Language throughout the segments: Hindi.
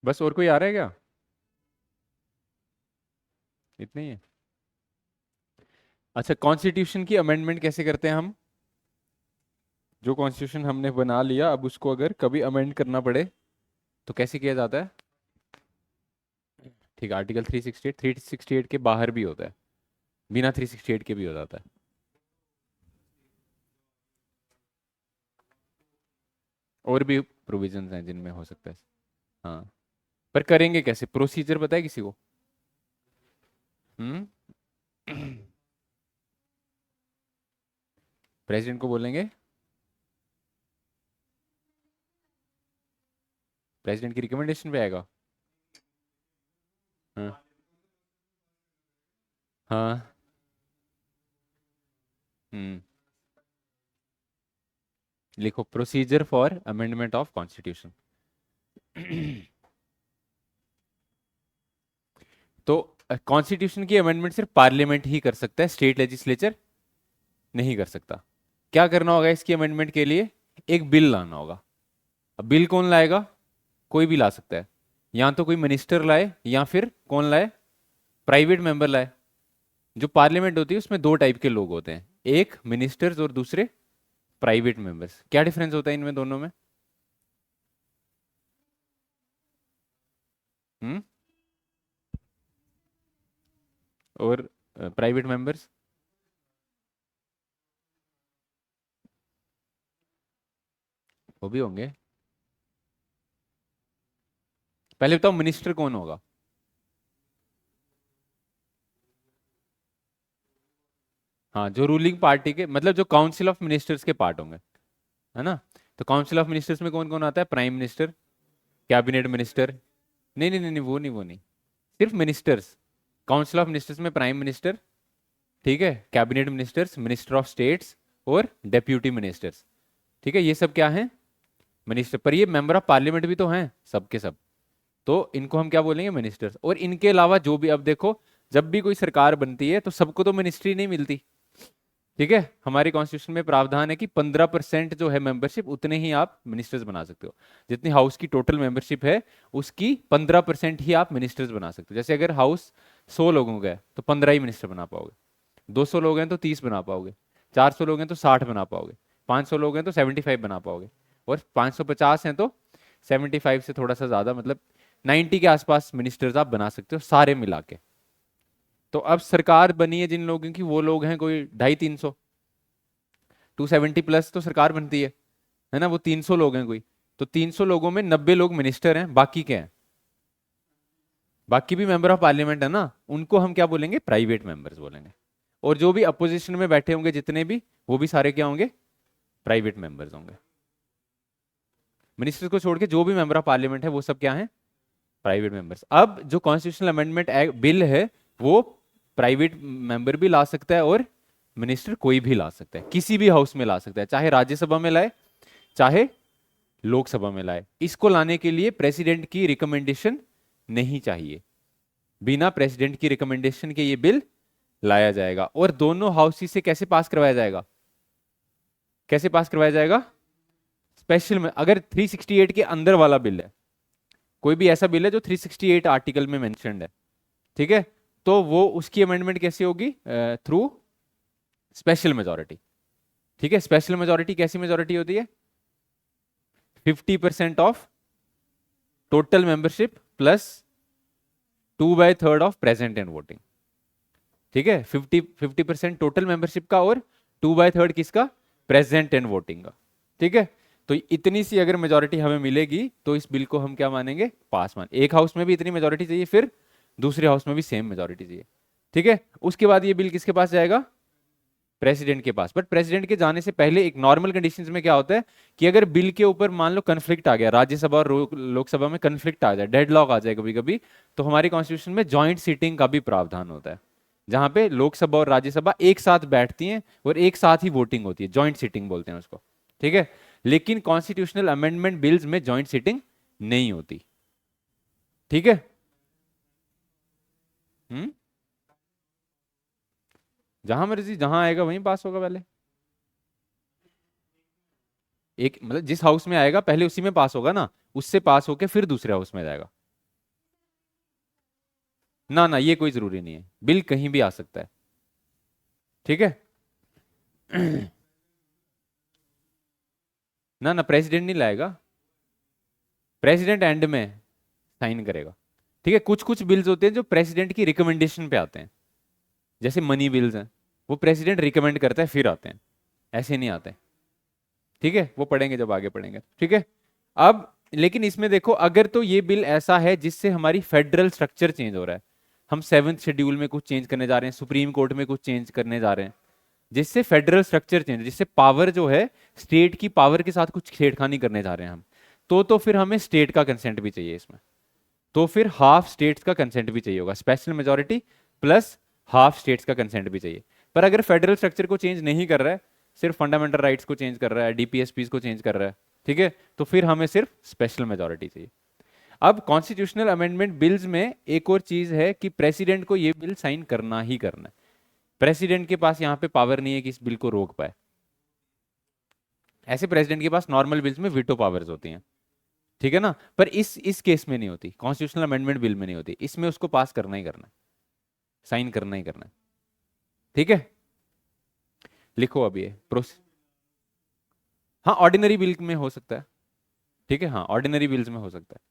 बस और कोई आ रहा है क्या? इतने ही है। अच्छा, कॉन्स्टिट्यूशन की अमेंडमेंट कैसे करते हैं हम? जो कॉन्स्टिट्यूशन हमने बना लिया, अब उसको अगर कभी अमेंड करना पड़े तो कैसे किया जाता है? ठीक है, आर्टिकल 368, 368 के बाहर भी होता है, बिना 368 के भी हो जाता है। और भी प्रोविजंस हैं जिनमें हो सकता है। हाँ, पर करेंगे कैसे? प्रोसीजर पता है किसी को? हम्म। प्रेसिडेंट को बोलेंगे, प्रेसिडेंट की रिकमेंडेशन पे आएगा। हाँ। हाँ। हम्म। लिखो, procedure for amendment of constitution. तो कॉन्स्टिट्यूशन की अमेंडमेंट सिर्फ पार्लियामेंट ही कर सकता है, स्टेट लेजिस्लेचर नहीं कर सकता। क्या करना होगा इसकी अमेंडमेंट के लिए? एक बिल लाना होगा। अब बिल कौन लाएगा? कोई भी ला सकता है। या तो कोई मिनिस्टर लाए या फिर कौन लाए? प्राइवेट मेंबर लाए। जो पार्लियामेंट होती है उसमें दो टाइप के लोग होते हैं, एक मिनिस्टर्स और दूसरे प्राइवेट मेंबर्स। क्या डिफरेंस होता है इनमें दोनों में? हम्म। और प्राइवेट मेंबर्स वो भी होंगे। पहले बताओ मिनिस्टर कौन होगा? हाँ, जो रूलिंग पार्टी के, मतलब जो काउंसिल ऑफ मिनिस्टर्स के पार्ट होंगे, है ना? तो काउंसिल ऑफ मिनिस्टर्स में कौन कौन आता है? Prime minister, cabinet minister. नहीं नहीं नहीं नहीं, वो नहीं, वो नहीं। सिर्फ मिनिस्टर्स। काउंसिल ऑफ मिनिस्टर्स में प्राइम मिनिस्टर, ठीक है, cabinet ministers, minister of states और डेप्यूटी मिनिस्टर्स। ठीक है, ये सब क्या है? मिनिस्टर। पर ये मेंबर ऑफ पार्लियामेंट भी तो हैं, सब के सब। तो इनको हम क्या बोलेंगे? मिनिस्टर्स। और इनके अलावा जो भी, अब देखो, जब भी कोई सरकार बनती है तो सबको तो मिनिस्ट्री नहीं मिलती। ठीक है, हमारे कॉन्स्टिट्यूशन में प्रावधान है कि 15% जो है मेंबरशिप, उतने ही आप मिनिस्टर्स बना सकते हो। जितनी हाउस की टोटल मेंबरशिप है उसकी 15% ही आप मिनिस्टर्स बना सकते हो। जैसे अगर हाउस 100 लोगों का है तो 15 ही मिनिस्टर बना पाओगे। 200 लोग हैं तो 30 बना पाओगे। 400 लोग हैं तो 60 बना पाओगे। 500 लोग हैं तो 75 बना पाओगे। और 550 हैं तो 75 से थोड़ा सा ज्यादा, मतलब 90 के आसपास मिनिस्टर्स आप बना सकते हो सारे मिला के। तो अब सरकार बनी है जिन लोगों की, वो लोग हैं कोई 250-300। 270 प्लस तो सरकार बनती है ना? वो 300 लोग हैं कोई। तो 300 लोगों में 90 लोग मिनिस्टर हैं, बाकी क्या है? बाकी भी मेंबर ऑफ पार्लियामेंट है ना, उनको हम क्या बोलेंगे? प्राइवेट मेंबर्स बोलेंगे। और जो भी अपोजिशन में बैठे होंगे जितने भी, वो भी सारे क्या होंगे? प्राइवेट मेंबर्स होंगे। मिनिस्टर्स को छोड़ के जो भी मेंबर ऑफ पार्लियामेंट है वो सब क्या है? Private members. अब जो कॉन्स्टिट्यूशनल अमेंडमेंट बिल है, वो प्राइवेट मेंबर भी ला सकता है और मिनिस्टर कोई भी ला सकता है, किसी भी हाउस में ला सकता है, चाहे राज्यसभा में लाए चाहे लोकसभा में लाए। इसको लाने के लिए प्रेसिडेंट की रिकमेंडेशन नहीं चाहिए। बिना प्रेसिडेंट की रिकमेंडेशन के ये बिल लाया जाएगा। और दोनों हाउस से कैसे पास करवाया जाएगा? कैसे पास करवाया जाएगा? स्पेशल में। अगर 368 के अंदर वाला बिल है, कोई भी ऐसा बिल है जो 368 आर्टिकल में मेंशन्ड है, ठीक है, तो वो उसकी अमेंडमेंट कैसे होगी? Through special majority. ठीक है, स्पेशल मेजोरिटी कैसी मेजोरिटी होती है? 50% of total membership plus 2/3 of present and voting. ठीक है, 50% टोटल मेंबरशिप का और 2/3 किसका? प्रेजेंट एंड वोटिंग का। ठीक है, तो इतनी सी अगर मेजोरिटी हमें मिलेगी तो इस बिल को हम क्या मानेंगे? पास मान। एक हाउस में भी इतनी मेजोरिटी चाहिए, फिर दूसरे हाउस में भी सेम मेजोरिटी चाहिए। ठीक है, उसके बाद ये बिल किसके पास जाएगा? प्रेसिडेंट के पास। बट प्रेसिडेंट के जाने से पहले एक नॉर्मल कंडीशंस में क्या होता है कि अगर बिल के ऊपर मान लो कन्फ्लिक्ट आ गया, राज्यसभा और लोकसभा में कन्फ्लिक्ट आ जाए, डेडलॉक आ जाए कभी कभी, तो हमारे कॉन्स्टिट्यूशन में जॉइंट सीटिंग का भी प्रावधान होता है, जहां पे लोकसभा और राज्यसभा एक साथ बैठती हैं और एक साथ ही वोटिंग होती है। जॉइंट सीटिंग बोलते हैं उसको। ठीक है, लेकिन कॉन्स्टिट्यूशनल अमेंडमेंट बिल्स में जॉइंट सीटिंग नहीं होती। ठीक है। हम्म। जहां मर्जी जहां आएगा वहीं पास होगा पहले। एक मतलब जिस हाउस में आएगा पहले उसी में पास होगा ना, उससे पास होके फिर दूसरे हाउस में जाएगा। ना ना, ये कोई जरूरी नहीं है, बिल कहीं भी आ सकता है। ठीक है। ना ना, प्रेसिडेंट नहीं लाएगा, प्रेसिडेंट एंड में साइन करेगा। ठीक है, कुछ कुछ बिल्स होते हैं जो प्रेसिडेंट की रिकमेंडेशन पे आते हैं, जैसे मनी बिल्स हैं, वो प्रेसिडेंट रिकमेंड करता है फिर आते हैं, ऐसे नहीं आते। ठीक है, वो पढ़ेंगे जब आगे पढ़ेंगे। ठीक है। अब लेकिन इसमें देखो, अगर तो ये बिल ऐसा है जिससे हमारी फेडरल स्ट्रक्चर चेंज हो रहा है, हम सेवन्थ शेड्यूल में कुछ चेंज करने जा रहे हैं, सुप्रीम कोर्ट में कुछ चेंज करने जा रहे हैं, जिससे फेडरल स्ट्रक्चर चेंज, जिससे पावर जो है स्टेट की पावर के साथ कुछ छेड़खानी करने जा रहे हैं हम, तो फिर हमें स्टेट का कंसेंट भी चाहिए इसमें। तो फिर हाफ स्टेट्स का कंसेंट भी चाहिए होगा, special majority plus half states का कंसेंट भी चाहिए। पर अगर फेडरल स्ट्रक्चर को चेंज नहीं कर रहा है, सिर्फ फंडामेंटल राइट्स को चेंज कर रहा है, डीपीएसपीस को चेंज कर रहा है, ठीक है, तो फिर हमें सिर्फ स्पेशल मेजोरिटी चाहिए। अब कॉन्स्टिट्यूशनल अमेंडमेंट बिल्स में एक और चीज है कि प्रेसिडेंट को यह बिल साइन करना ही करना है। प्रेसिडेंट के पास यहां पे पावर नहीं है कि इस बिल को रोक पाए। ऐसे प्रेसिडेंट के पास नॉर्मल बिल्स में वीटो पावर्स होती हैं, ठीक है ना, पर इस केस में नहीं होती, कॉन्स्टिट्यूशनल अमेंडमेंट बिल में नहीं होती, इसमें उसको पास करना ही करना है, साइन करना ही करना है। ठीक है, लिखो अब ये प्रोस हाँ, ऑर्डिनरी बिल में हो सकता है। ठीक है, हाँ, ऑर्डिनरी बिल्स में हो सकता है।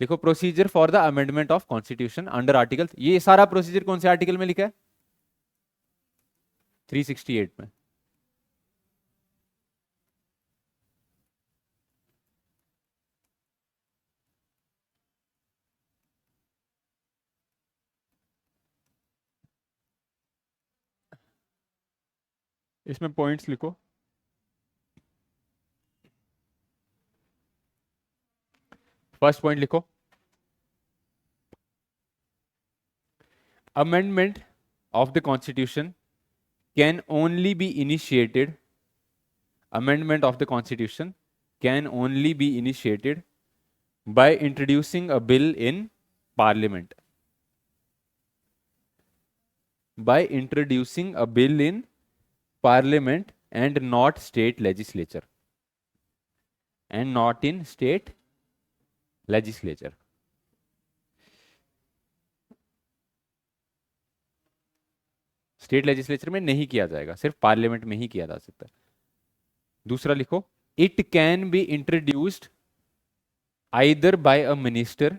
देखो, procedure for the amendment of constitution under article, ये सारा प्रोसीजर कौन से आर्टिकल में लिखा है? 368 में। इसमें पॉइंट्स लिखो। फर्स्ट पॉइंट लिखो, amendment of the constitution can only be initiated, amendment of the constitution can only be initiated by introducing a bill in parliament, by introducing a bill in parliament and not state legislature, and not in state legislature। State legislature में नहीं किया जाएगा, सिर्फ पार्लियामेंट में ही किया जा सकता है। दूसरा लिखो, it can be introduced either bye a minister,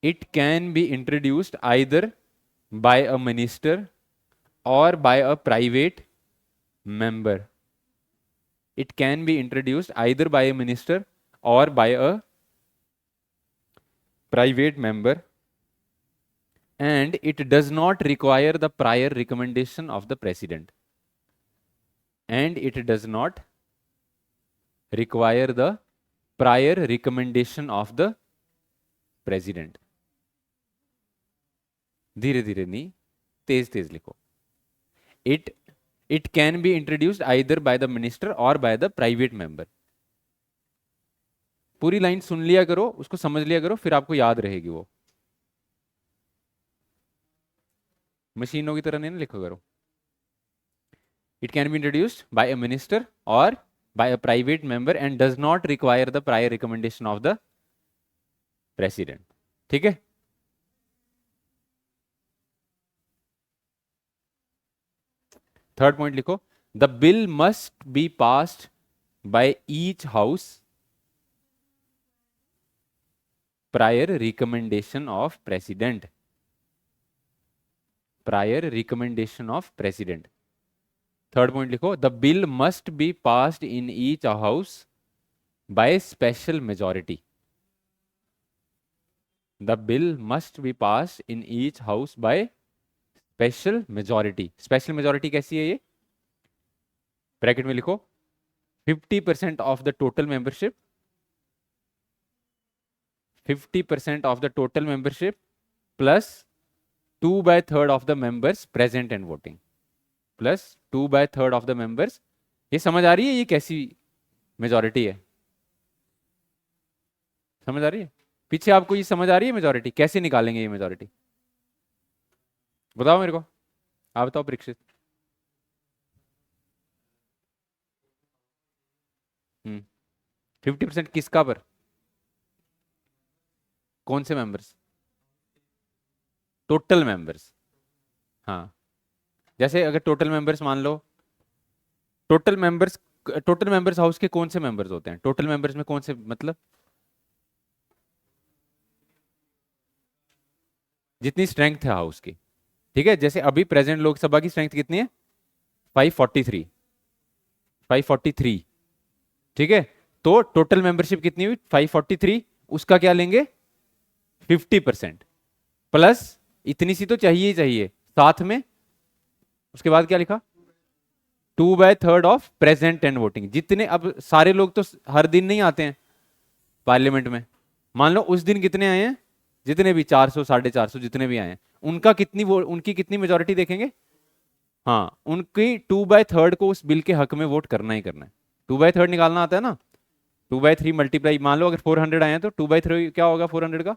it can be introduced either by a minister or by a private member, it can be introduced either by a minister or by a private member, and it does not require the prior recommendation of the president, and it does not require the prior recommendation of the president। धीरे धीरे नहीं, तेज तेज लिखो। it it can be introduced either by the minister or by the private member। पूरी लाइन सुन लिया करो, उसको समझ लिया करो, फिर आपको याद रहेगी वो। मशीनों की तरह नहीं ना लिखो करो। It can be introduced by a minister और by a private member and does not require the prior recommendation of the president. ठीक है। थर्ड पॉइंट लिखो, the bill must be passed by each house prior recommendation of president, prior recommendation of president. Third point लिखो, the bill must be passed in each house by special majority, the bill must be passed in each house by special majority. Special majority कैसी है ये? ब्रैकेट में लिखो, 50% of the total membership, 50% of the total membership plus 2/3 of the members present and voting, plus 2/3 of the members. ये समझ आ रही है ये कैसी मेजॉरिटी है? समझ आ रही है? पीछे आपको ये समझ आ रही है मेजॉरिटी कैसे निकालेंगे ये मेजॉरिटी? बताओ मेरे को, आप बताओ परीक्षित। 50% किसका पर? कौन से मेंबर्स? Total members. हाँ, जैसे अगर टोटल मेंबर्स मान लो, total members, total members house के कौन से मेंबर्स होते हैं? टोटल मेंबर्स में कौन से, मतलब जितनी स्ट्रेंथ है हाउस की। ठीक है, जैसे अभी प्रेजेंट लोकसभा की स्ट्रेंथ कितनी है? 543, 543। ठीक है, तो टोटल मेंबरशिप कितनी हुई? 543। उसका क्या लेंगे? 50%। प्लस इतनी सी तो चाहिए ही चाहिए साथ में। उसके बाद क्या लिखा? 2/3 ऑफ प्रेजेंट एंड वोटिंग। जितने, अब सारे लोग तो हर दिन नहीं आते हैं पार्लियामेंट में। मान लो उस दिन कितने आए हैं, जितने भी 400 450 जितने भी आए हैं, उनका कितनी वो, उनकी कितनी मेजोरिटी देखेंगे? हाँ, उनकी 2/3 को उस बिल के हक में वोट करना ही करना है। 2/3 निकालना आता है ना? 2/3 मल्टीप्लाई, मान लो अगर 400 आए हैं तो 2/3 क्या होगा 400 का?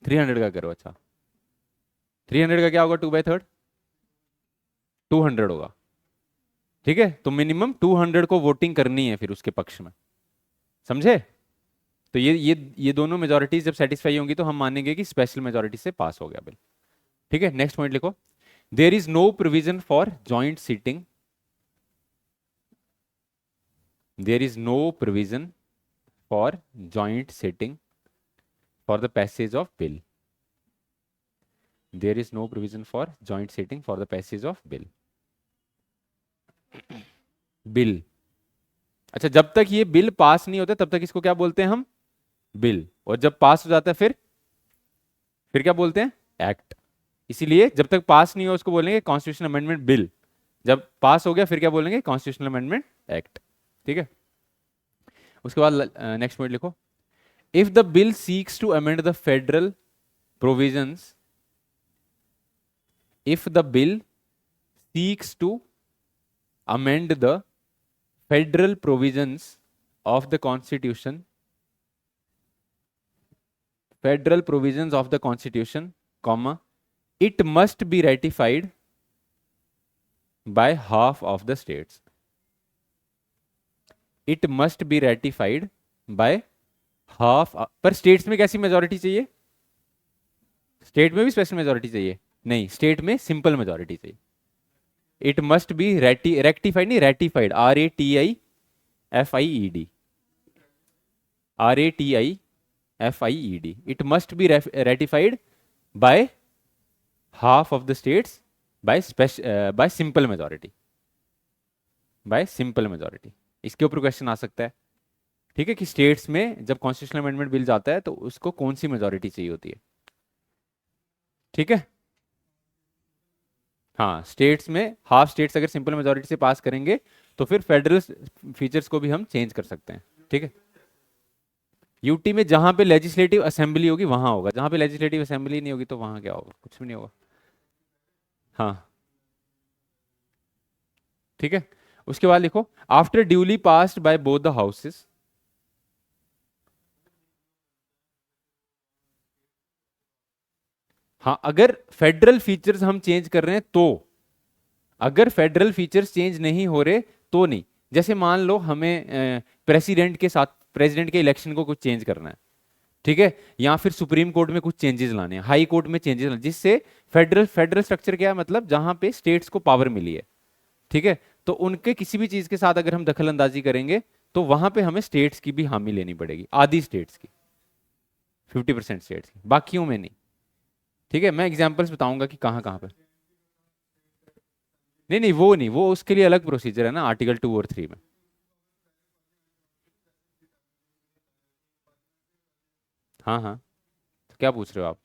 300 का करो। अच्छा, 300 का क्या होगा 2/3? 200 होगा। ठीक है, तो मिनिमम 200 को वोटिंग करनी है फिर उसके पक्ष में। समझे? तो ये दोनों मेजोरिटीज जब सेटिस्फाई होंगी तो हम मानेंगे कि स्पेशल मेजोरिटी से पास हो गया बिल। ठीक है, नेक्स्ट पॉइंट लिखो। There is no provision for joint sitting. There is no provision for joint sitting for the passage of bill. There is no provision for joint sitting for the passage of bill. Bill. अच्छा, जब तक ये बिल पास नहीं होता तब तक इसको क्या बोलते हैं हम? बिल। और जब पास हो जाता है फिर क्या बोलते हैं? एक्ट। इसीलिए जब तक पास नहीं हो उसको बोलेंगे कॉन्स्टिट्यूशन अमेंडमेंट बिल। जब पास हो गया फिर क्या बोलेंगे? Constitutional amendment act. ठीक है, उसके बाद नेक्स्ट पॉइंट लिखो। If the bill seeks to amend the federal provisions, if the bill seeks to amend the federal provisions of the constitution, federal provisions of the constitution, comma, it must be ratified by half of the states. It must be ratified by half। पर स्टेट्स में कैसी मेजोरिटी चाहिए? स्टेट में भी स्पेशल मेजोरिटी चाहिए? नहीं, स्टेट में सिंपल मेजोरिटी चाहिए। इट मस्ट बी रेक्टिफाइड, नहीं ratified, RATIFIED, RATIFIED। It must be ratified by half of the states bye simple majority, bye simple majority. इसके ऊपर क्वेश्चन आ सकता है। ठीक है, कि स्टेट्स में जब कॉन्स्टिट्यूशनल अमेंडमेंट बिल जाता है तो उसको कौन सी मेजोरिटी चाहिए होती है। ठीक है, हाँ, स्टेट्स में हाफ स्टेट्स अगर सिंपल मेजोरिटी से पास करेंगे तो फिर फेडरल फीचर्स को भी हम चेंज कर सकते हैं। ठीक है, यूटी में जहां पे लेजिस्लेटिव असेंबली होगी वहां होगा, जहां पे लेजिस्लेटिव असेंबली नहीं होगी तो वहां क्या होगा? कुछ भी नहीं होगा। हाँ, ठीक है, उसके बाद लिखो after duly passed by both the houses. हाँ, अगर फेडरल फीचर्स हम चेंज कर रहे हैं तो, अगर फेडरल फीचर्स चेंज नहीं हो रहे तो नहीं। जैसे मान लो हमें प्रेसिडेंट के साथ, प्रेसिडेंट के इलेक्शन को कुछ चेंज करना है, ठीक है, या फिर सुप्रीम कोर्ट में कुछ चेंजेस लाने हैं, हाई कोर्ट में चेंजेस लाने, जिससे फेडरल फेडरल स्ट्रक्चर क्या है, मतलब जहां पे स्टेट्स को पावर मिली है। ठीक है, तो उनके किसी भी चीज के साथ अगर हम दखल अंदाजी करेंगे तो वहां पे हमें स्टेट्स की भी हामी लेनी पड़ेगी, आधी स्टेट्स की, 50% स्टेट्स की, बाकियों में नहीं। ठीक है, मैं एग्जाम्पल्स बताऊंगा कि कहाँ कहाँ पे। नहीं नहीं, वो नहीं, वो उसके लिए अलग प्रोसीजर है ना, आर्टिकल 2 और 3 में। हाँ हाँ, तो क्या पूछ रहे हो आप?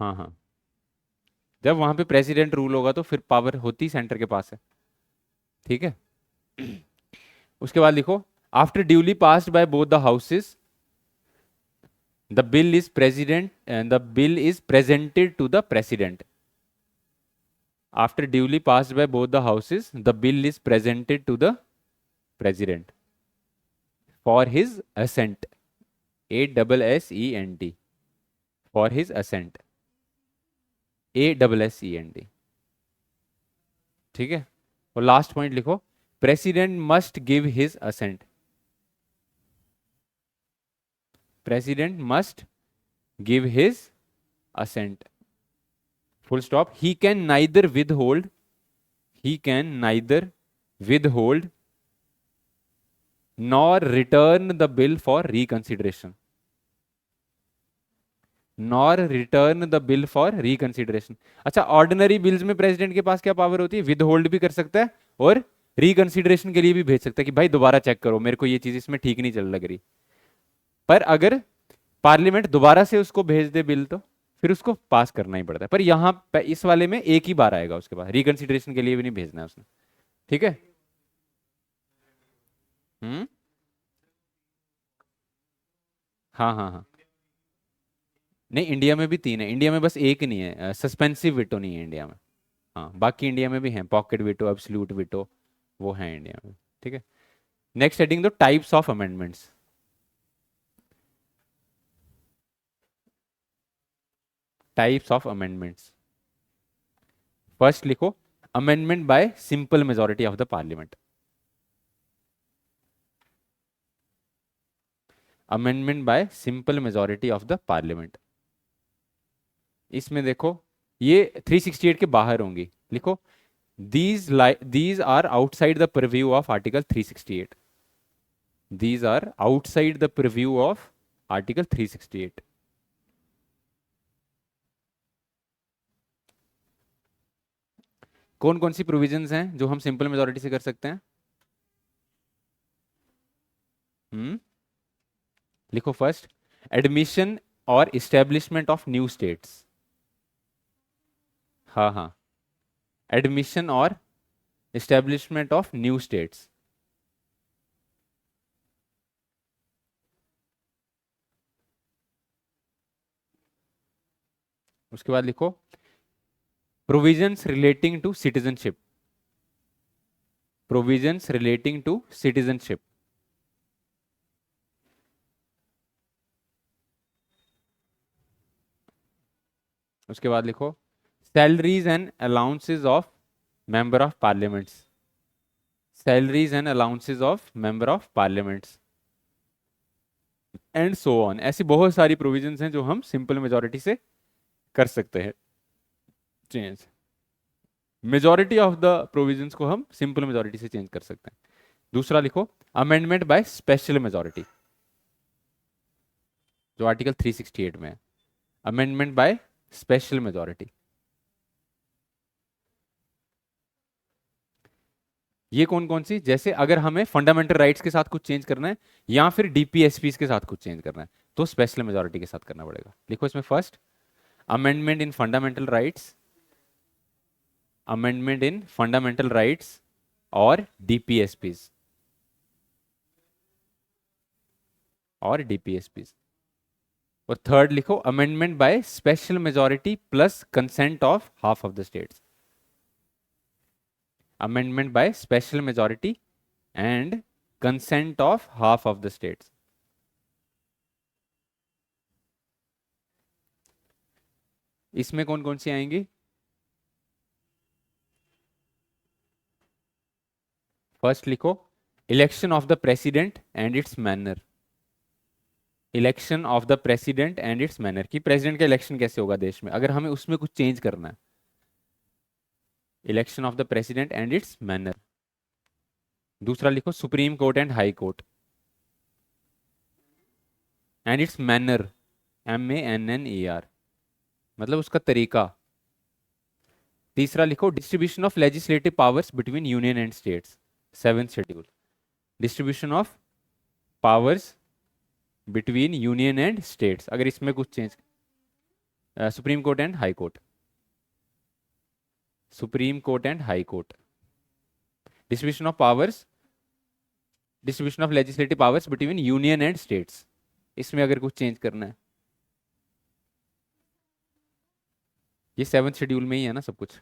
हाँ हाँ, जब वहां पे प्रेसिडेंट रूल होगा तो फिर पावर होती सेंटर के पास है। ठीक है, उसके बाद लिखो after duly passed by both the houses the bill is president and the bill is presented to the president. After duly passed by both the houses the bill is presented to the president for his assent, ASSENT, for his assent, ASSENT। ठीक है, और लास्ट पॉइंट लिखो president must give his assent, president must give his assent, full stop. He can neither withhold, he can neither withhold nor return the bill for reconsideration, nor return the bill for reconsideration. अच्छा, ऑर्डिनरी बिल्स में प्रेसिडेंट के पास क्या पावर होती है? विद होल्ड भी कर सकता है और रिकंसिडरेशन के लिए भी भेज सकता है कि भाई दोबारा चेक करो, मेरे को ये चीज इसमें ठीक नहीं चल लग रही। पर अगर पार्लियामेंट दोबारा से उसको भेज दे बिल तो फिर उसको पास करना ही पड़ता है। पर यहाँ इस वाले में एक ही बार आएगा, उसके बाद रिकंसिडरेशन के लिए भी नहीं भेजना है उसने। ठीक है। हम्म। हाँ हाँ हाँ। नहीं, इंडिया में भी तीन है, इंडिया में बस एक नहीं है, सस्पेंसिव विटो नहीं है इंडिया में। हाँ, बाकी इंडिया में भी है, पॉकेट विटो, एब्सोल्यूट विटो, वो है इंडिया में। ठीक है। नेक्स्ट हेडिंग दो, types of amendments. Types of amendments. First लिखो, amendment by simple majority of the parliament. Amendment by simple majority of the parliament. इसमें देखो, ये 368 के बाहर होंगी। लिखो, these are outside the purview of article 368, these are outside the purview of article 368। कौन कौन सी प्रोविजंस हैं जो हम सिंपल मेजोरिटी से कर सकते हैं? हम्म। लिखो, फर्स्ट, एडमिशन और इस्टेब्लिशमेंट ऑफ न्यू स्टेट्स। हाँ हाँ, एडमिशन और इस्टेब्लिशमेंट ऑफ न्यू स्टेट्स। उसके बाद लिखो, provisions relating to citizenship, provisions relating to citizenship. उसके बाद लिखो, salaries and allowances of member of parliaments, salaries and allowances of member of parliaments, and so on. ऐसी बहुत सारी प्रोविजंस हैं जो हम सिंपल मेजोरिटी से कर सकते हैं change. Majority of the provisions को हम सिंपल मेजोरिटी से चेंज कर सकते हैं। दूसरा लिखो, अमेंडमेंट बाय स्पेशल मेजोरिटी, जो आर्टिकल 368 में है, अमेंडमेंट बाय स्पेशल मेजोरिटी। ये कौन कौन सी? जैसे अगर हमें फंडामेंटल राइट्स के साथ कुछ चेंज करना है या फिर डीपीएसपीस के साथ कुछ चेंज करना है तो स्पेशल मेजोरिटी के साथ करना पड़ेगा। लिखो इसमें, first, amendment in fundamental rights, amendment in fundamental rights और डीपीएसपीस, और डीपीएसपीस। और थर्ड लिखो, amendment by special majority plus consent of half of the states, amendment by special majority and consent of half of the states. इसमें कौन कौन सी आएंगी? फर्स्ट लिखो, election of the president and it's manner, election of the president and it's manner, कि प्रेसिडेंट का इलेक्शन कैसे होगा देश में, अगर हमें उसमें कुछ चेंज करना है। Election of the president and it's manner. दूसरा लिखो, supreme court and high court and it's manner, MANNER, मतलब उसका तरीका। तीसरा लिखो, distribution of legislative powers between union and states, 7th schedule, distribution of powers between union and states, अगर इसमें कुछ change, supreme court and high court, supreme court and high court, distribution of powers, distribution of legislative powers between union and states, इसमें अगर कुछ चेंज करना है। ये 7th शेड्यूल में ही है ना सब कुछ,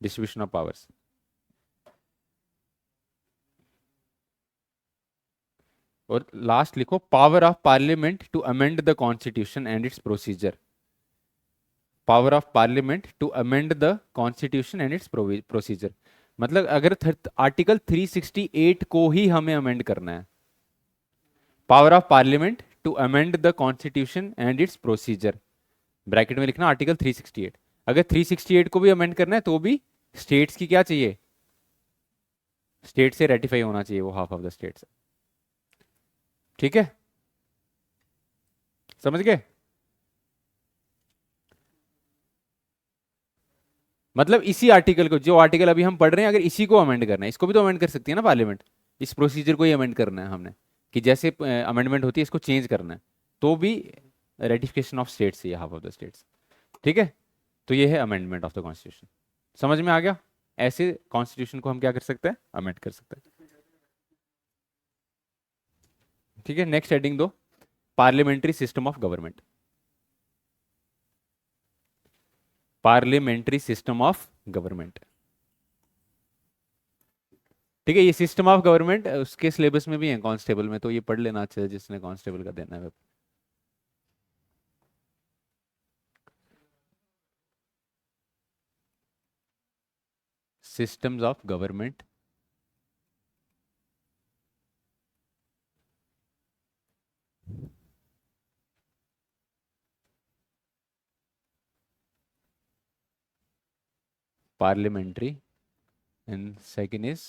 डिस्ट्रीब्यूशन ऑफ पावर्स। और लास्ट लिखो, power of parliament to amend the constitution and its procedure, power of parliament to amend the constitution and its procedure, मतलब अगर आर्टिकल 368 को ही हमें अमेंड करना है, power of parliament to amend the constitution and its procedure, bracket में लिखना आर्टिकल 368। अगर 368 को भी अमेंड करना है तो भी स्टेट्स की क्या चाहिए, स्टेट से रेटिफाई होना चाहिए, वो हाफ ऑफ द स्टेट्स। ठीक है, समझ गए? मतलब इसी आर्टिकल को, जो आर्टिकल अभी हम पढ़ रहे हैं, अगर इसी को अमेंड करना है, इसको भी तो अमेंड कर सकती है ना पार्लियामेंट, इस प्रोसीजर को ही अमेंड करना है हमने, कि जैसे अमेंडमेंट होती है इसको चेंज करना है, तो भी रेटिफिकेशन ऑफ स्टेट्स चाहिए, हाफ ऑफ द स्टेट्स। ठीक है, तो ये है अमेंडमेंट ऑफ द कॉन्स्टिट्यूशन। समझ में आ गया? ऐसे कॉन्स्टिट्यूशन को हम क्या कर सकते हैं, अमेंड कर सकते हैं। ठीक है, नेक्स्ट हेडिंग दो, parliamentary system of government. Parliamentary system of government. ठीक है, ये सिस्टम ऑफ गवर्नमेंट उसके सिलेबस में भी है कांस्टेबल में, तो ये पढ़ लेना अच्छा है जिसने कांस्टेबल का देना है। Systems of government, parliamentary, and second is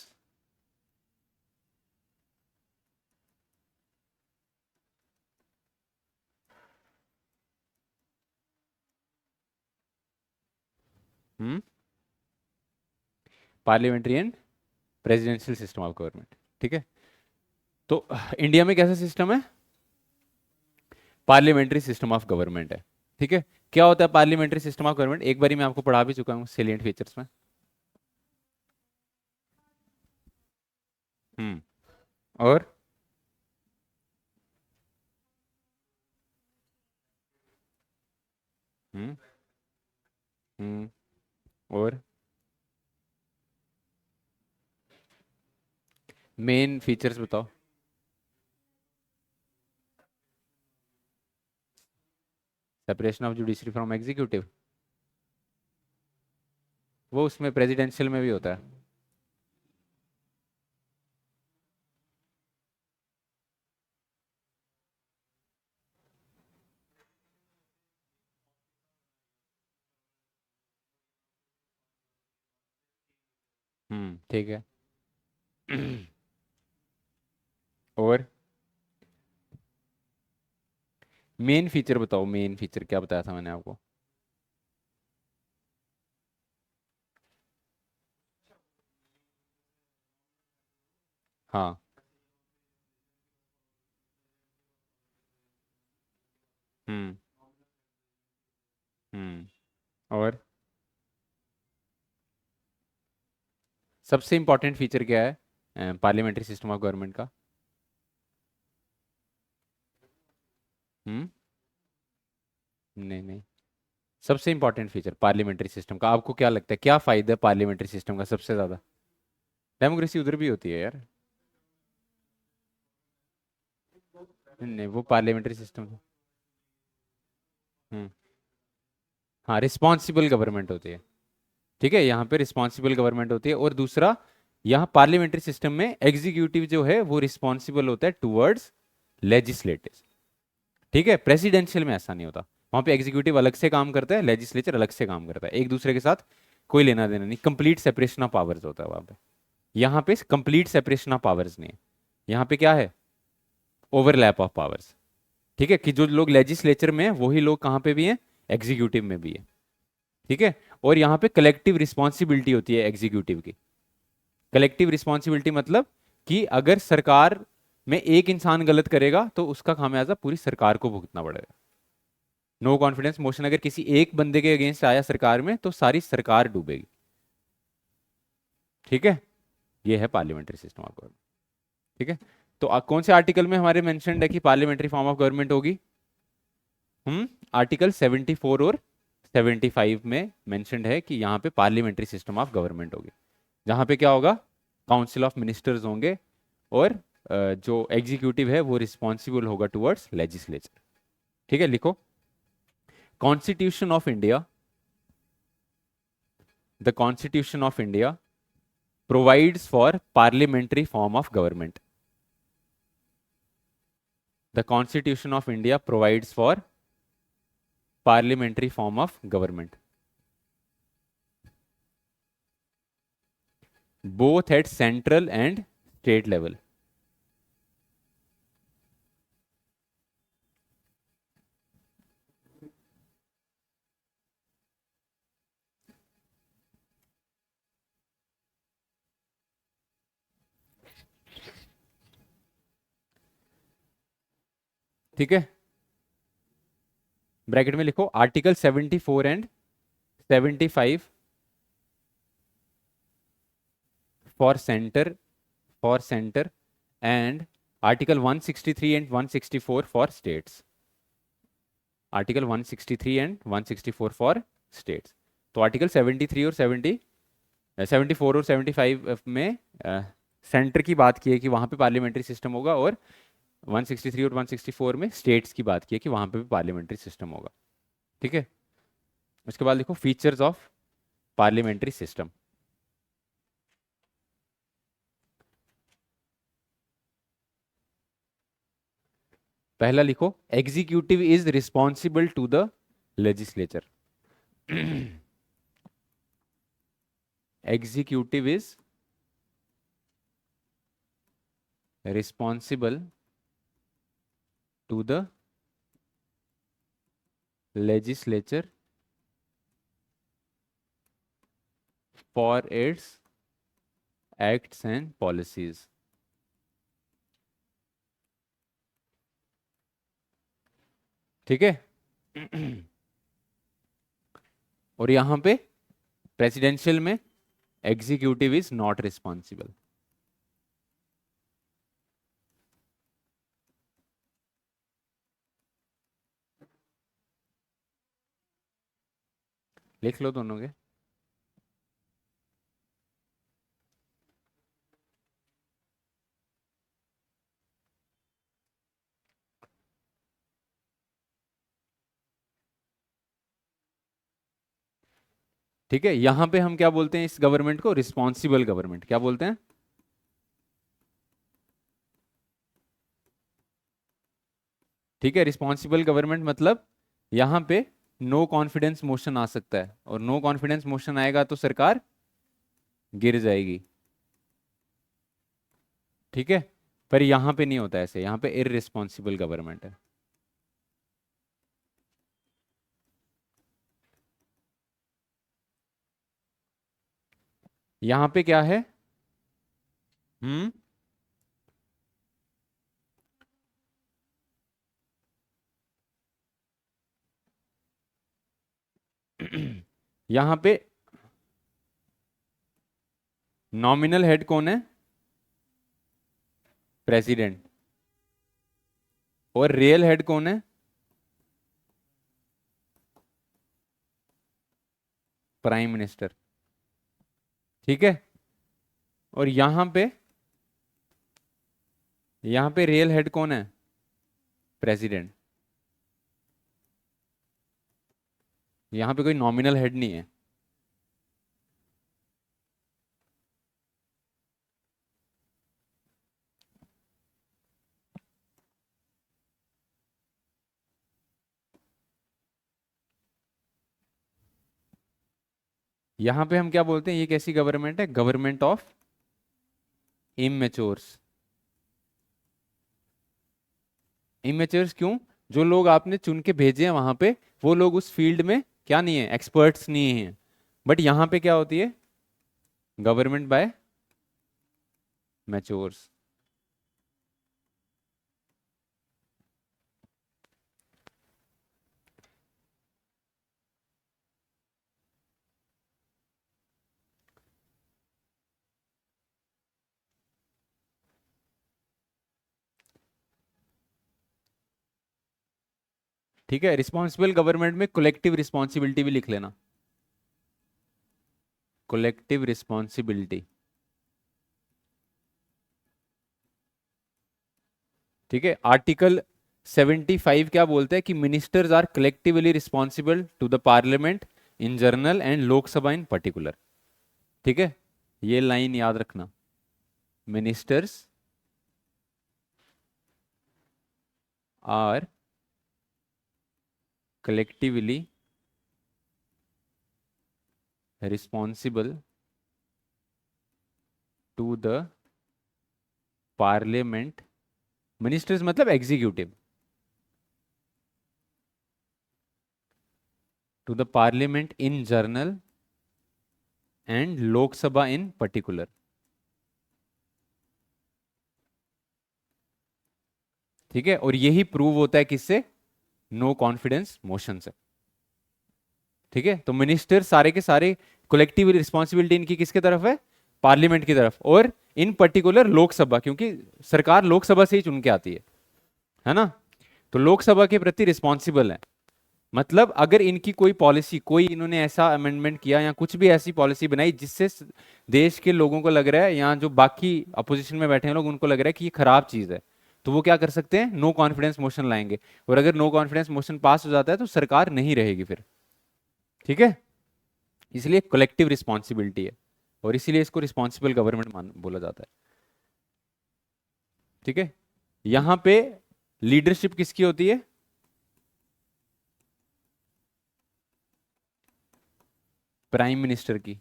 parliamentary and presidential system of government. ठीक है, तो इंडिया में कैसा सिस्टम है, पार्लियामेंट्री सिस्टम ऑफ गवर्नमेंट है। ठीक है, क्या होता है पार्लियामेंट्री सिस्टम ऑफ गवर्नमेंट, एक बारी मैं आपको पढ़ा भी चुका हूँ सेलिएंट फीचर्स में। हम्म, और हम्म हम्म और मेन फीचर्स बताओ। Separation of judiciary from executive, वो उसमें प्रेसिडेंशियल में भी होता है। ठीक है। और मेन फीचर बताओ, मेन फीचर क्या बताया था मैंने आपको? हाँ। हम्म और सबसे इंपॉर्टेंट फीचर क्या है पार्लियामेंट्री सिस्टम ऑफ गवर्नमेंट का? हम्म नहीं नहीं, सबसे इंपॉर्टेंट फीचर पार्लियामेंट्री सिस्टम का आपको क्या लगता है, क्या फायदा है पार्लियामेंट्री सिस्टम का सबसे ज्यादा? डेमोक्रेसी उधर भी होती है यार। नहीं नहीं, वो पार्लियामेंट्री सिस्टम। हम्म हाँ, रिस्पॉन्सिबल गवर्नमेंट होती है। ठीक है, यहाँ पे रिस्पॉन्सिबल गवर्नमेंट होती है, और दूसरा, यहाँ पार्लियामेंट्री सिस्टम में एग्जीक्यूटिव जो है वो रिस्पॉन्सिबल होता है टुवर्ड्स लेजिस्लेटिव। ठीक है, प्रेसिडेंशियल में ऐसा नहीं होता, वहां पे एग्जीक्यूटिव अलग से काम करता है, लेजिस्लेचर अलग से काम करता है, एक दूसरे के साथ कोई लेना देना नहीं, कंप्लीट सेपरेशन ऑफ पावर्स होता है वहां पे। यहाँ पे कंप्लीट सेपरेशन ऑफ पावर्स नहीं है, यहाँ पे क्या है, ओवरलैप ऑफ पावर्स। ठीक है, कि जो लोग लेजिस्लेचर में हैं वही लोग कहाँ पे भी हैं, एग्जीक्यूटिव में भी है। ठीक है, और यहाँ पे कलेक्टिव रिस्पॉन्सिबिलिटी होती है एग्जीक्यूटिव की। कलेक्टिव रिस्पॉन्सिबिलिटी मतलब कि अगर सरकार में एक इंसान गलत करेगा तो उसका खामियाजा पूरी सरकार को भुगतना पड़ेगा। नो कॉन्फिडेंस मोशन अगर किसी एक बंदे के अगेंस्ट आया सरकार में तो सारी सरकार डूबेगी। ठीक है, ये है पार्लियामेंट्री सिस्टम ऑफ गवर्नमेंट। ठीक है, तो कौन से आर्टिकल में हमारे मेंशन्ड है कि पार्लियामेंट्री फॉर्म ऑफ गवर्नमेंट होगी? आर्टिकल 74 और 75 में मेंशन्ड है कि यहाँ पे पार्लियामेंट्री सिस्टम ऑफ गवर्नमेंट होगी, जहाँ पे क्या होगा, काउंसिल ऑफ मिनिस्टर्स होंगे, और जो एग्जीक्यूटिव है वो रिस्पॉन्सिबल होगा टुवर्ड्स लेजिस्लेचर। ठीक है, लिखो, constitution of India, the constitution of India provides for parliamentary form of government. The Constitution of India provides for parliamentary form of government, both at central and state level. ठीक है, ब्रैकेट में लिखो article 74 and 75 for centre and article 163 and 164 for states. Article 163 and 164 for states. तो आर्टिकल 73 और 74 और 75 में सेंटर की बात की है कि वहां पे पार्लियामेंट्री सिस्टम होगा, और 163 और 164 में स्टेट्स की बात की है कि वहां पे भी पार्लियामेंट्री सिस्टम होगा। ठीक है, उसके बाद लिखो फीचर्स ऑफ पार्लियामेंट्री सिस्टम। पहला लिखो executive is responsible to the legislature. Executive is responsible to the legislature for its acts and policies। ठीक है, और यहां पे प्रेसिडेंशियल में एग्जीक्यूटिव इज नॉट रिस्पॉन्सिबल। लिख लो दोनों के। ठीक है, यहां पे हम क्या बोलते हैं इस गवर्नमेंट को? Responsible government. क्या बोलते हैं? ठीक है, रिस्पॉन्सिबल गवर्नमेंट मतलब यहां पे नो कॉन्फिडेंस मोशन आ सकता है, और नो कॉन्फिडेंस मोशन आएगा तो सरकार गिर जाएगी। ठीक है, पर यहां पे नहीं होता ऐसे, यहां पे इररिस्पॉन्सिबल गवर्नमेंट है। यहां पे क्या है? हम्म, यहां पे नॉमिनल हेड कौन है? प्रेसिडेंट। और रियल हेड कौन है? Prime minister. ठीक है, और यहां पे रियल हेड कौन है? प्रेसिडेंट। यहां पे कोई नॉमिनल हेड नहीं है। यहां पे हम क्या बोलते हैं? ये कैसी गवर्नमेंट है? Government of इमेच्योर्स। इमेच्योर्स क्यों? जो लोग आपने चुन के भेजे हैं वहां पे, वो लोग उस फील्ड में क्या नहीं है? एक्सपर्ट्स नहीं है। बट यहां पे क्या होती है? गवर्नमेंट बाय मैच्योर्स। ठीक है, रिस्पॉन्सिबल गवर्नमेंट में कलेक्टिव रिस्पॉन्सिबिलिटी भी लिख लेना। Collective responsibility. ठीक है, आर्टिकल 75 क्या बोलते हैं? कि ministers are collectively responsible to the parliament in general and Lok Sabha in particular. ठीक है, ये लाइन याद रखना, ministers are collectively responsible to the parliament, ministers मतलब executive, to the parliament in general and Lok Sabha in particular. ठीक है, और यही प्रूव होता है किससे? नो कॉन्फिडेंस मोशन से। ठीक है, तो मिनिस्टर सारे के सारे कलेक्टिव रिस्पॉन्सिबिलिटी इनकी किसके तरफ है? पार्लियामेंट की तरफ, और इन पर्टिकुलर लोकसभा, क्योंकि सरकार लोकसभा से ही चुन के आती है ना, तो लोकसभा के प्रति रिस्पॉन्सिबल है। मतलब अगर इनकी कोई पॉलिसी, कोई इन्होंने ऐसा अमेंडमेंट किया या कुछ भी ऐसी पॉलिसी बनाई जिससे देश के लोगों को लग रहा है, या जो बाकी अपोजिशन में बैठे हैं लोग, उनको लग रहा है कि ये खराब चीज है, तो वो क्या कर सकते हैं? नो कॉन्फिडेंस मोशन लाएंगे, और अगर नो कॉन्फिडेंस मोशन पास हो जाता है तो सरकार नहीं रहेगी फिर। ठीक है, इसलिए कलेक्टिव रिस्पॉन्सिबिलिटी है, और इसीलिए इसको रिस्पॉन्सिबल गवर्नमेंट बोला जाता है। ठीक है, यहां पे लीडरशिप किसकी होती है? प्राइम मिनिस्टर की।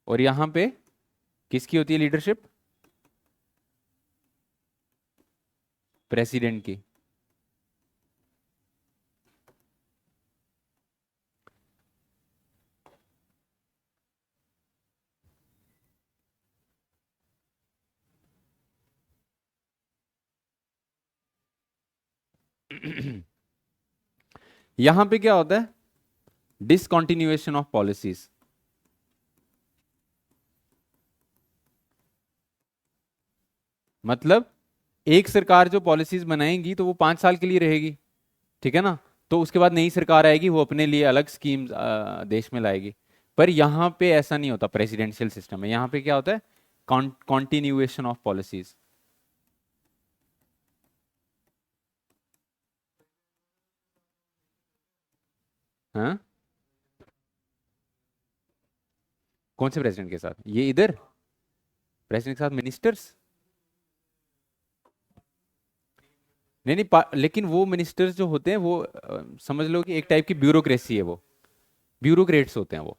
और यहां पे किसकी होती है लीडरशिप? प्रेसिडेंट की। यहां पे क्या होता है? Discontinuation of policies. मतलब एक सरकार जो पॉलिसीज बनाएगी तो वो 5 साल के लिए रहेगी, ठीक है ना, तो उसके बाद नई सरकार आएगी, वो अपने लिए अलग स्कीम देश में लाएगी। पर यहां पे ऐसा नहीं होता, प्रेसिडेंशियल सिस्टम है। यहां पे क्या होता है? Continuation of policies. हाँ, कौन से प्रेसिडेंट के साथ? ये इधर प्रेसिडेंट के साथ मिनिस्टर्स? नहीं नहीं, लेकिन वो मिनिस्टर्स जो होते हैं वो समझ लो कि एक टाइप की ब्यूरोक्रेसी है, वो ब्यूरोक्रेट्स होते हैं वो।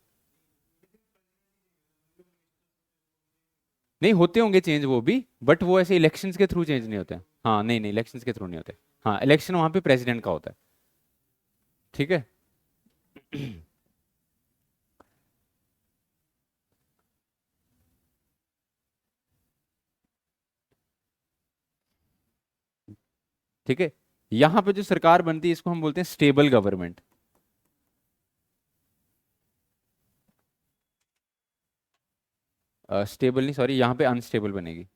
नहीं, होते होंगे चेंज वो भी, बट वो ऐसे इलेक्शंस के थ्रू चेंज नहीं होते हैं। हाँ, नहीं नहीं, इलेक्शंस के थ्रू नहीं होते। हाँ, इलेक्शन वहां पे प्रेसिडेंट का होता है। ठीक है। ठीक है, यहां पे जो सरकार बनती है इसको हम बोलते हैं स्टेबल गवर्नमेंट। स्टेबल नहीं, सॉरी, यहां पे अनस्टेबल बनेगी,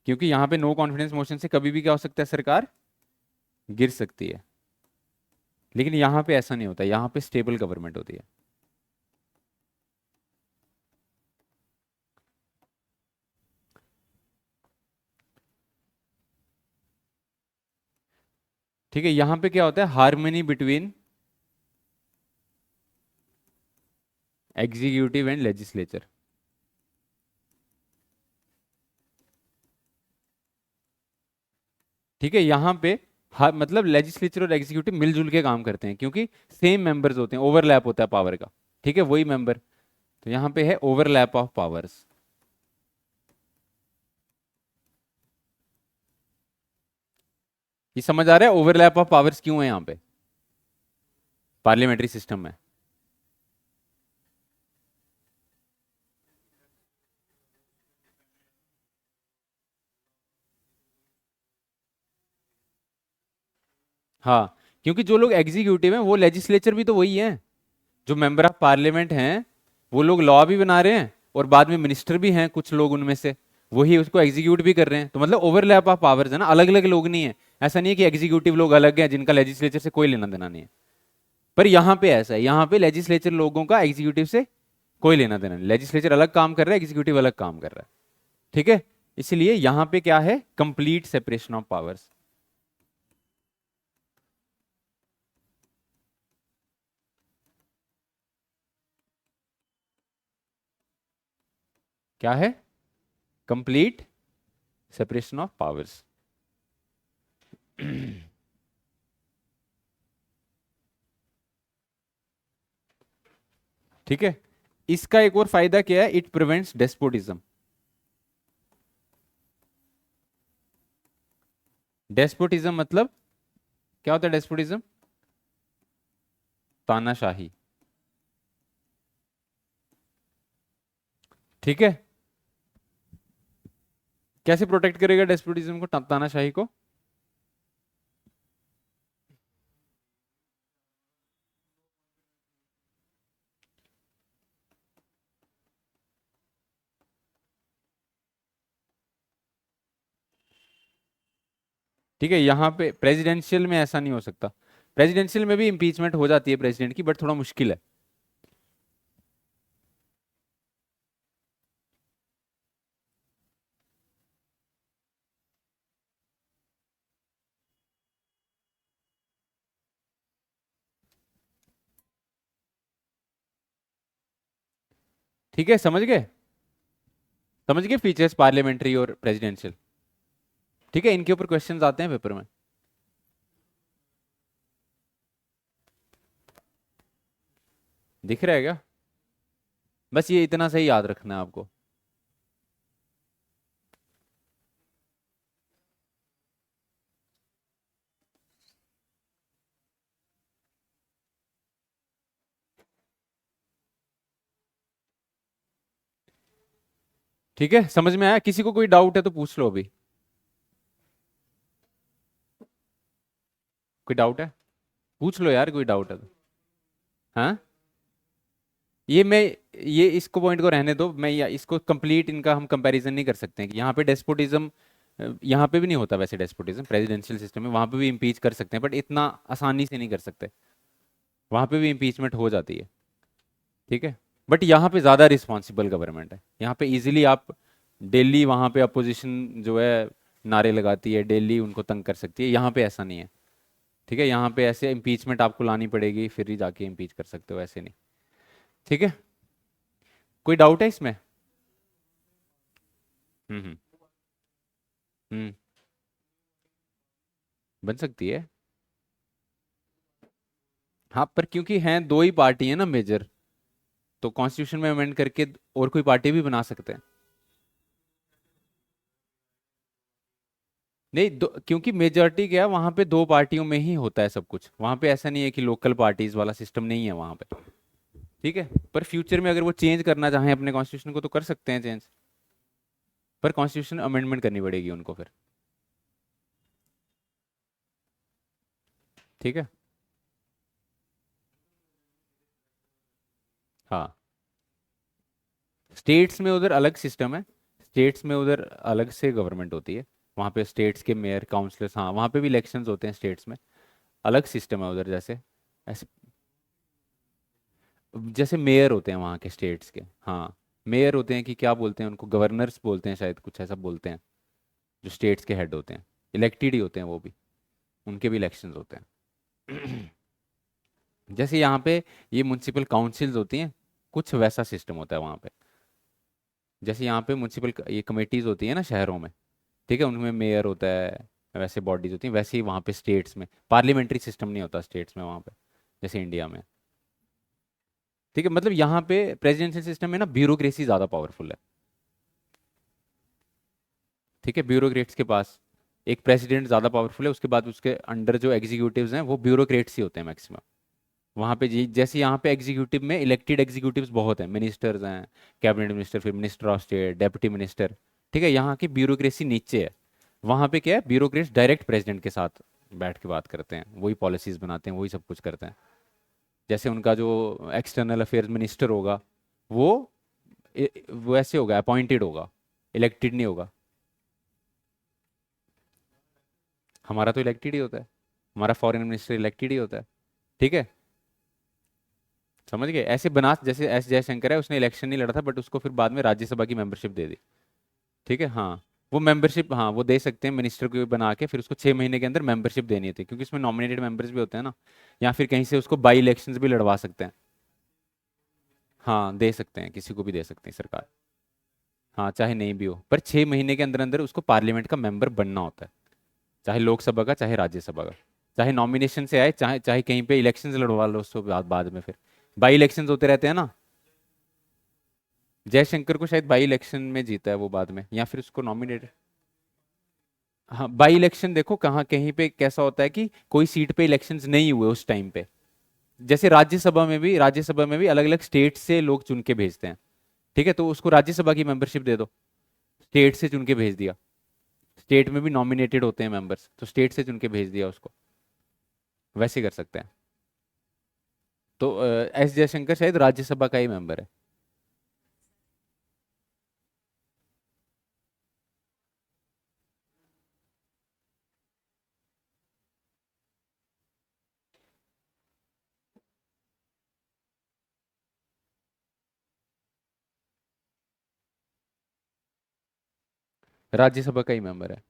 क्योंकि यहां पे नो कॉन्फिडेंस मोशन से कभी भी क्या हो सकता है? सरकार गिर सकती है। लेकिन यहां पे ऐसा नहीं होता, यहां पे स्टेबल गवर्नमेंट होती है। ठीक है, यहां पे क्या होता है? Harmony between executive and legislature. ठीक है, यहां पे मतलब लेजिस्लेचर और एग्जीक्यूटिव मिलजुल के काम करते हैं, क्योंकि सेम मेंबर्स होते हैं, ओवरलैप होता है पावर का। ठीक है, वही मेंबर, तो यहां पे है ओवरलैप ऑफ पावर्स। ये समझ आ रहा है ओवरलैप ऑफ पावर्स क्यों है यहां पे पार्लियामेंट्री सिस्टम में? हाँ, क्योंकि जो लोग एग्जीक्यूटिव हैं वो लेजिस्लेचर भी तो वही है, जो मेंबर ऑफ पार्लियामेंट हैं वो लोग लॉ भी बना रहे हैं, और बाद में मिनिस्टर भी हैं कुछ लोग उनमें से, वही उसको एग्जीक्यूट भी कर रहे हैं। तो मतलब ओवरलैप ऑफ पावर्स है ना, अलग अलग लोग नहीं है। ऐसा नहीं है कि एग्जीक्यूटिव लोग अलग हैं जिनका लेजिस्लेचर से कोई लेना देना नहीं है। पर यहाँ पे ऐसा है, यहाँ पे लेजिस्लेचर लोगों का एग्जीक्यूटिव से कोई लेना देना नहीं, लेजिस्लेचर अलग काम कर रहा है, एग्जीक्यूटिव अलग काम कर रहा है। ठीक है, इसलिए यहाँ पे क्या है? Complete separation of powers. क्या है? Complete separation of powers. ठीक है। इसका एक और फायदा क्या है? It prevents despotism. डेस्पोटिज्म मतलब क्या होता है? डेस्पोटिज्म तानाशाही। ठीक है। कैसे प्रोटेक्ट करेगा डेस्पोटिज्म को, तानाशाही को? ठीक है, यहाँ पे प्रेसिडेंशियल में ऐसा नहीं हो सकता। प्रेसिडेंशियल में भी इम्पीचमेंट हो जाती है प्रेसिडेंट की, बट थोड़ा मुश्किल है। ठीक है, समझ गए? समझ गए फीचर्स पार्लियामेंट्री और प्रेसिडेंशियल? ठीक है, इनके ऊपर क्वेश्चंस आते हैं पेपर में। दिख रहा है क्या? बस ये इतना सही याद रखना है आपको। ठीक है, समझ में आया? किसी को कोई डाउट है तो पूछ लो अभी। कोई डाउट है? पूछ लो यार, कोई डाउट है तो। हाँ, ये मैं ये इसको पॉइंट को रहने दो। मैं इसको कंप्लीट इनका हम कंपैरिजन नहीं कर सकते हैं कि यहाँ पे डेस्पोटिज्म, यहाँ पे भी नहीं होता वैसे डेस्पोटिज्म प्रेसिडेंशियल सिस्टम में। वहाँ पे भी इम्पीच कर सकते हैं, बट इतना आसानी से नहीं कर सकते। वहाँ पे भी इम्पीचमेंट हो जाती है। ठीक है, बट यहाँ पे ज़्यादा रिस्पॉन्सिबल गवर्नमेंट है। यहाँ पे इजीली आप डेली वहाँ पे अपोजिशन जो है नारे लगाती है, डेली उनको तंग कर सकती है। यहाँ पे ऐसा नहीं है। ठीक है, यहाँ पे ऐसे इम्पीचमेंट आपको लानी पड़ेगी, फिर ही जाके इम्पीच कर सकते हो, ऐसे नहीं। ठीक है, कोई डाउट है इसमें? हम्म। हम्म। बन सकती है। हाँ, पर क्योंकि हैं दो ही पार्टी है ना मेजर, तो कॉन्स्टिट्यूशन में अमेंड करके और कोई पार्टी भी बना सकते हैं। नहीं, क्योंकि मेजॉरिटी क्या है वहां पे, दो पार्टियों में ही होता है सब कुछ। वहां पे ऐसा नहीं है कि लोकल पार्टीज वाला सिस्टम नहीं है वहां पे। ठीक है, पर फ्यूचर में अगर वो चेंज करना चाहें अपने कॉन्स्टिट्यूशन को तो कर सकते हैं चेंज। पर कॉन्स्टिट्यूशन अमेंडमेंट करनी पड़ेगी उनको फिर। ठीक है। हाँ, स्टेट्स में उधर अलग सिस्टम है। स्टेट्स में उधर अलग से गवर्नमेंट होती है। वहाँ पे स्टेट्स के मेयर काउंसलर्स, हाँ वहाँ पे भी इलेक्शंस होते हैं स्टेट्स में। अलग सिस्टम है उधर। जैसे ऐसे जैसे मेयर होते हैं वहाँ के स्टेट्स के। हाँ, मेयर होते हैं कि क्या बोलते हैं उनको, गवर्नर्स बोलते हैं शायद, कुछ ऐसा बोलते हैं। जो स्टेट्स के हेड होते हैं, इलेक्टेड ही होते हैं वो भी। उनके भी इलेक्शंस होते हैं। जैसे यहाँ पे ये म्यूनसिपल काउंसिल्स होती हैं, कुछ वैसा सिस्टम होता है वहाँ पे। जैसे यहाँ पे म्यूनसिपल ये कमेटीज होती है ना शहरों में, ठीक है, उनमें मेयर होता है, वैसे बॉडीज होती हैं। वैसे ही वहाँ पे स्टेट्स में पार्लियामेंट्री सिस्टम नहीं होता स्टेट्स में वहाँ पे, जैसे इंडिया में। ठीक है, मतलब यहाँ पे प्रेसिडेंशियल सिस्टम में ना ब्यूरोक्रेसी ज़्यादा पावरफुल है। ठीक है, ब्यूरोक्रेट्स के पास एक प्रेसिडेंट ज़्यादा पावरफुल है, उसके बाद उसके अंडर जो एग्जीक्यूटिव्स हैं वो ब्यूरोक्रेट्स ही होते हैं मैक्सिमम। वहाँ पे जैसे यहाँ पे एग्जीक्यूटिव में इलेक्टेड एग्जीक्यूटिव्स बहुत हैं, मिनिस्टर्स हैं, कैबिनेट मिनिस्टर, फिर minister of state, deputy minister. ठीक है, यहाँ की ब्यूरोक्रेसी नीचे है। वहाँ पे क्या है, ब्यूरोक्रेट्स डायरेक्ट प्रेसिडेंट के साथ बैठ के बात करते हैं, वही पॉलिसीज बनाते हैं, वही सब कुछ करते हैं। जैसे उनका जो एक्सटर्नल अफेयर्स मिनिस्टर होगा, वो वो ऐसे होगा, अपॉइंटेड होगा, इलेक्टेड नहीं होगा। हमारा तो इलेक्टेड ही होता है। हमारा फॉरेन मिनिस्टर इलेक्टेड ही होता है। ठीक है, समझ गए? ऐसे बना, जैसे एस जयशंकर है, उसने इलेक्शन नहीं लड़ा था, बट उसको फिर बाद में राज्यसभा की मेंबरशिप दे दी। ठीक है, हाँ, वो मेंबरशिप, हाँ वो दे सकते हैं मिनिस्टर को बना के, फिर उसको 6 महीने के अंदर मेंबरशिप देनी थी, क्योंकि उसमें नॉमिनेटेड मेंबर्स भी होते हैं ना। या फिर कहीं से उसको बाई इलेक्शंस भी लड़वा सकते हैं। हाँ, दे सकते हैं, किसी को भी दे सकते हैं सरकार। हाँ चाहे नहीं भी हो, पर 6 महीने के अंदर अंदर उसको पार्लियामेंट का मेंबर बनना होता है, चाहे लोकसभा का चाहे राज्यसभा का, चाहे नॉमिनेशन से आए चाहे चाहे कहीं पे इलेक्शंस लड़वा लो उसको बाद में फिर बाई इलेक्शंस होते रहते हैं ना। जयशंकर को शायद बाई इलेक्शन में जीता है वो बाद में, या फिर उसको नॉमिनेट। हाँ बाई इलेक्शन देखो कहाँ कहीं पे कैसा होता है कि कोई सीट पे इलेक्शंस नहीं हुए उस टाइम पे, जैसे राज्यसभा में भी अलग अलग स्टेट से लोग चुन के भेजते हैं। ठीक है, तो उसको राज्यसभा की मेंबरशिप दे दो, स्टेट से चुन के भेज दिया। स्टेट में भी नॉमिनेटेड होते हैं मेंबर्स, तो स्टेट से चुन के भेज दिया उसको, वैसे कर सकते हैं। तो एस जयशंकर शायद राज्यसभा का ही मेंबर है। राज्यसभा का ही मेंबर है।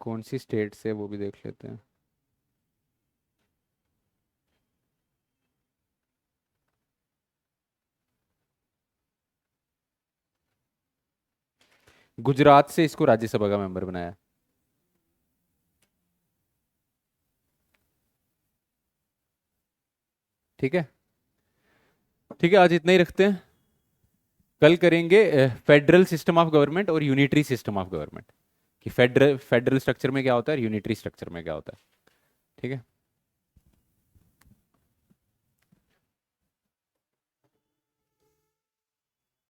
कौन सी स्टेट से वो भी देख लेते हैं। गुजरात से इसको राज्यसभा का मेंबर बनाया। ठीक है। ठीक है, आज इतना ही रखते हैं। कल करेंगे फेडरल सिस्टम ऑफ गवर्नमेंट और यूनिटरी सिस्टम ऑफ गवर्नमेंट, कि फेडरल फेडरल स्ट्रक्चर में क्या होता है और यूनिटरी स्ट्रक्चर में क्या होता है। ठीक है।